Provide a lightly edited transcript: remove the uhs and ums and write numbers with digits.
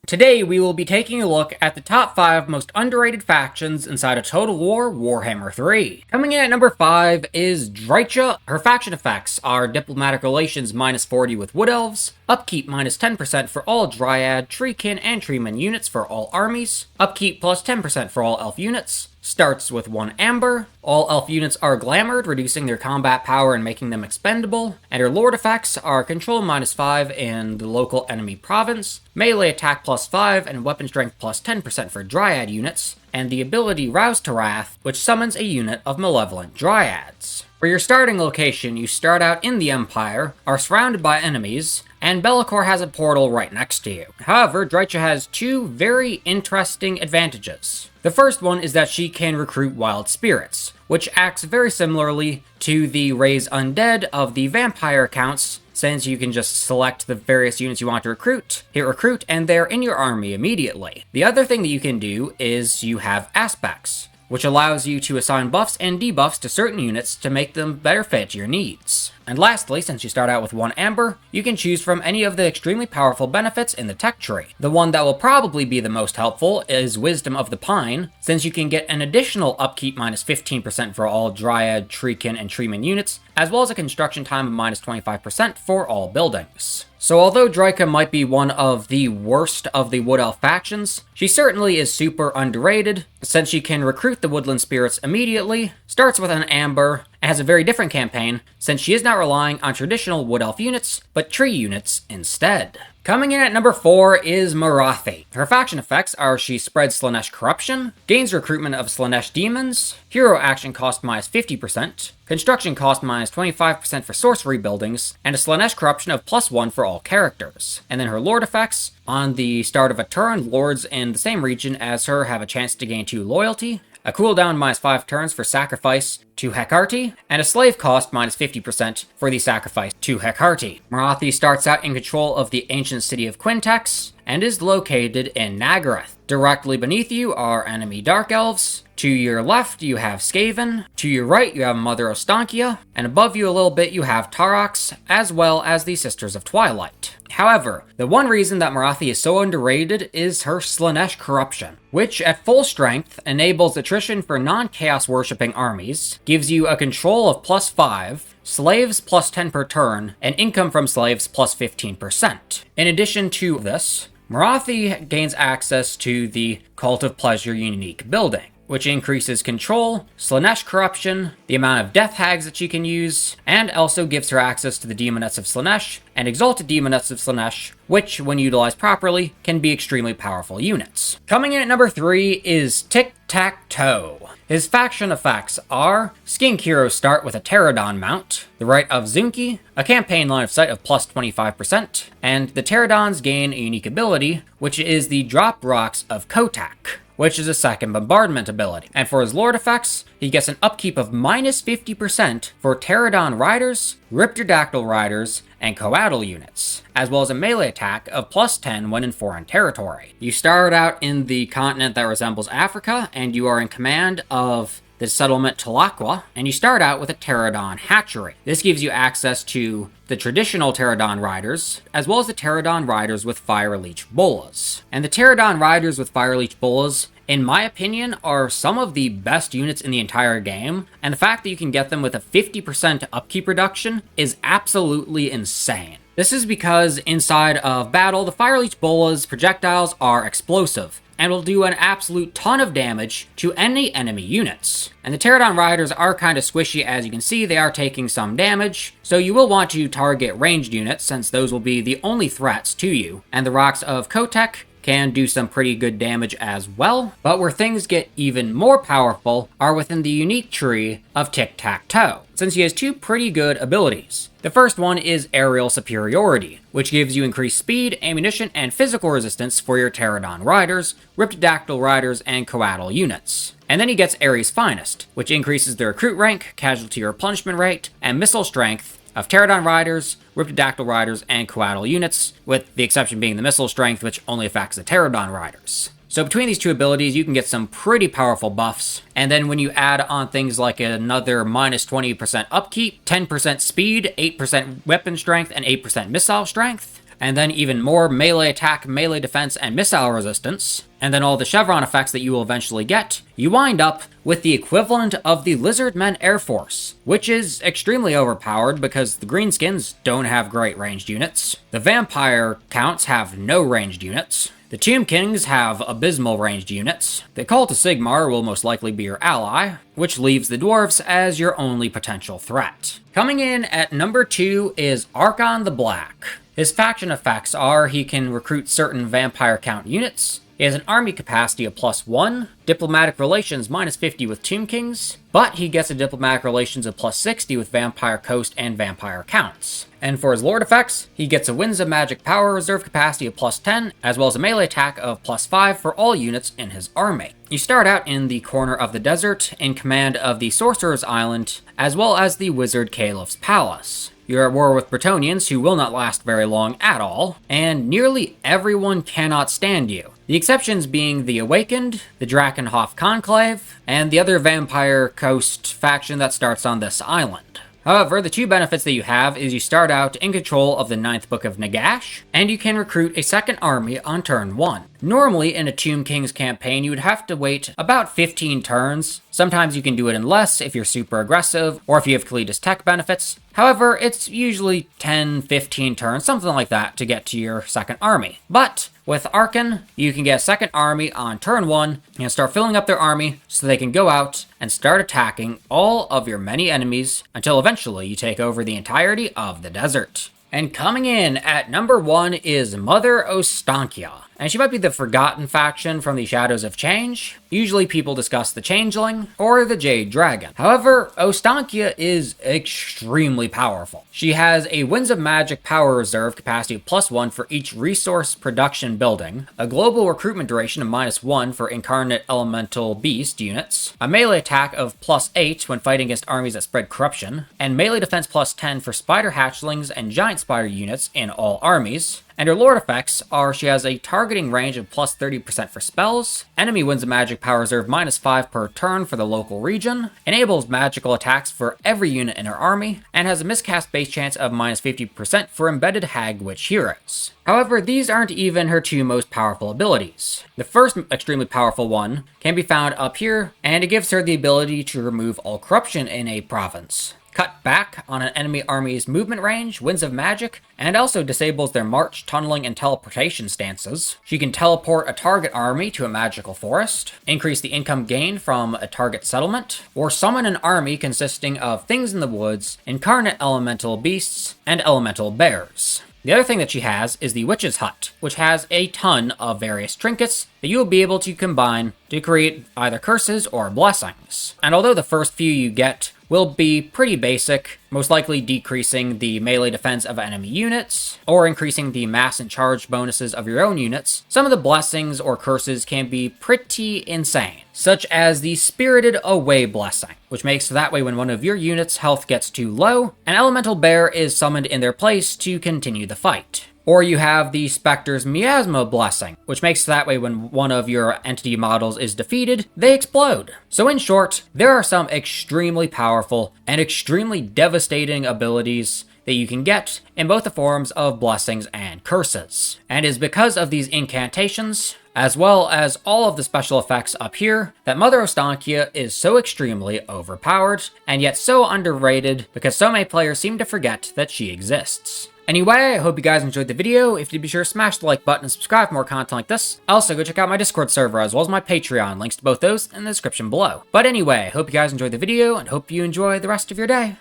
Today we will be taking a look at the top 5 most underrated factions inside of Total War Warhammer 3. Coming in at number 5 is Drycha. Her faction effects are Diplomatic Relations -40 with Wood Elves, Upkeep -10% for all Dryad, Treekin, and Treeman units for all armies, Upkeep plus 10% for all Elf units, starts with 1 Amber, all Elf units are Glamored, reducing their combat power and making them expendable, and her Lord effects are Control -5 in the local enemy province, Melee attack +5, and Weapon Strength plus 10% for Dryad units, and the ability Rouse to Wrath, which summons a unit of Malevolent Dryads. For your starting location, you start out in the Empire, are surrounded by enemies, and Be'lakor has a portal right next to you. However, Drycha has 2 very interesting advantages. The first one is that she can recruit wild spirits, which acts very similarly to the Raise Undead of the vampire accounts, since you can just select the various units you want to recruit, hit recruit, and they're in your army immediately. The other thing that you can do is you have aspects, which allows you to assign buffs and debuffs to certain units to make them better fit your needs. And lastly, since you start out with 1 Amber, you can choose from any of the extremely powerful benefits in the tech tree. The one that will probably be the most helpful is Wisdom of the Pine, since you can get an additional upkeep -15% for all Dryad, Treekin, and Treeman units, as well as a construction time of -25% for all buildings. So although Drycha might be one of the worst of the Wood Elf factions, she certainly is super underrated, since she can recruit the Woodland Spirits immediately, starts with an Amber, and has a very different campaign, since she is not relying on traditional Wood Elf units, but tree units instead. Coming in at number 4 is Morathi. Her faction effects are she spreads Slaanesh Corruption, gains recruitment of Slaanesh Demons, hero action cost -50%, construction cost -25% for sorcery buildings, and a Slaanesh Corruption of +1 for all characters. And then her Lord effects, on the start of a turn, lords in the same region as her have a chance to gain 2 loyalty, a cooldown -5 turns for sacrifice to Hecate, and a slave cost -50% for the sacrifice to Hecate. Morathi starts out in control of the ancient city of Quintex, and is located in Nagaroth. Directly beneath you are enemy Dark Elves, to your left you have Skaven, to your right you have Mother Ostankia, and above you a little bit you have Tarax, as well as the Sisters of Twilight. However, the one reason that Morathi is so underrated is her Slaanesh Corruption, which at full strength enables attrition for non-chaos worshipping armies, gives you a control of +5, slaves +10 per turn, and income from slaves +15%. In addition to this, Morathi gains access to the Cult of Pleasure unique building, which increases control, Slaanesh Corruption, the amount of Death Hags that she can use, and also gives her access to the Demonettes of Slaanesh and Exalted Demonettes of Slaanesh, which, when utilized properly, can be extremely powerful units. Coming in at number 3 is Tic-Tac-Toe. His faction effects are Skink Heroes start with a Pterodon mount, the Rite of Zunki, a campaign line of sight of +25%, and the Pterodons gain a unique ability, which is the Drop Rocks of Kotak, which is a second bombardment ability. And for his Lord effects, he gets an upkeep of -50% for Pterodon Riders, Ripterdactyl Riders, and Coatl units, as well as a melee attack of +10 when in foreign territory. You start out in the continent that resembles Africa, and you are in command of the settlement Talaqua, and you start out with a Pterodon hatchery. This gives you access to the traditional Pterodon Riders, as well as the Pterodon Riders with Fire Leech Bolas. And the Pterodon Riders with Fire Leech Bolas, in my opinion, are some of the best units in the entire game, and the fact that you can get them with a 50% upkeep reduction is absolutely insane. This is because inside of battle, the Fire Leech Bolas projectiles are explosive, and will do an absolute ton of damage to any enemy units. And the Pterodon Riders are kind of squishy, as you can see, they are taking some damage, so you will want to target ranged units, since those will be the only threats to you. And the Rocks of Kotek can do some pretty good damage as well, but where things get even more powerful are within the unique tree of Tic-Tac-Toe, since he has 2 pretty good abilities. The first one is Aerial Superiority, which gives you increased speed, ammunition, and physical resistance for your Pterodon Riders, Ripterdactyl Riders, and Coatl units. And then he gets Ares Finest, which increases the recruit rank, casualty replenishment rate, and missile strength of Pterodon Riders, Ripterdactyl Riders, and Coatl units, with the exception being the missile strength, which only affects the Pterodon Riders. So between these 2 abilities, you can get some pretty powerful buffs, and then when you add on things like another -20% upkeep, 10% speed, 8% weapon strength, and 8% missile strength, and then even more melee attack, melee defense, and missile resistance, and then all the chevron effects that you will eventually get, you wind up with the equivalent of the Lizardmen Air Force, which is extremely overpowered because the greenskins don't have great ranged units, the vampire counts have no ranged units, the Tomb Kings have abysmal ranged units, the Cult of Sigmar will most likely be your ally, which leaves the dwarves as your only potential threat. Coming in at number 2 is Archon the Black. His faction effects are he can recruit certain vampire count units, he has an army capacity of +1, diplomatic relations -50 with Tomb Kings, but he gets a diplomatic relations of +60 with Vampire Coast and Vampire Counts. And for his Lord effects, he gets a Winds of Magic power reserve capacity of +10, as well as a melee attack of +5 for all units in his army. You start out in the corner of the desert, in command of the Sorcerer's Island, as well as the Wizard Caliph's Palace. You're at war with Bretonnians who will not last very long at all, and nearly everyone cannot stand you. The exceptions being the Awakened, the Drakenhof Conclave, and the other Vampire Coast faction that starts on this island. However, the two benefits that you have is you start out in control of the 9th Book of Nagash, and you can recruit a second army on turn 1. Normally, in a Tomb Kings campaign, you would have to wait about 15 turns. Sometimes you can do it in less if you're super aggressive, or if you have Kalida's tech benefits. However, it's usually 10, 15 turns, something like that, to get to your second army. But with Archon, you can get a second army on turn 1, and start filling up their army so they can go out and start attacking all of your many enemies until eventually you take over the entirety of the desert. And coming in at number 1 is Mother Ostankia. And she might be the forgotten faction from the Shadows of Change. Usually people discuss the Changeling or the Jade Dragon. However, Ostankia is extremely powerful. She has a Winds of Magic power reserve capacity of +1 for each resource production building, a global recruitment duration of -1 for incarnate elemental beast units, a melee attack of +8 when fighting against armies that spread corruption, and melee defense +10 for spider hatchlings and giant spider units in all armies. And her Lord effects are she has a targeting range of +30% for spells, enemy Winds of Magic power reserve -5 per turn for the local region, enables magical attacks for every unit in her army, and has a miscast base chance of -50% for embedded Hag Witch heroes. However, these aren't even her two most powerful abilities. The first extremely powerful one can be found up here, and it gives her the ability to remove all corruption in a province, cut back on an enemy army's movement range, Winds of Magic, and also disables their march, tunneling, and teleportation stances. She can teleport a target army to a magical forest, increase the income gain from a target settlement, or summon an army consisting of things in the woods, incarnate elemental beasts, and elemental bears. The other thing that she has is the Witch's Hut, which has a ton of various trinkets that you will be able to combine to create either curses or blessings. And although the first few you get will be pretty basic, most likely decreasing the melee defense of enemy units, or increasing the mass and charge bonuses of your own units, some of the blessings or curses can be pretty insane, such as the Spirited Away blessing, which makes that way when one of your units' health gets too low, an elemental bear is summoned in their place to continue the fight. Or you have the Spectre's Miasma blessing, which makes that way when one of your entity models is defeated, they explode. So in short, there are some extremely powerful and extremely devastating abilities that you can get in both the forms of blessings and curses. And it is because of these incantations, as well as all of the special effects up here, that Mother Ostankia is so extremely overpowered, and yet so underrated because so many players seem to forget that she exists. Anyway, I hope you guys enjoyed the video. If you did, be sure to smash the like button and subscribe for more content like this. Also, go check out my Discord server as well as my Patreon. Links to both those in the description below. But anyway, I hope you guys enjoyed the video and hope you enjoy the rest of your day.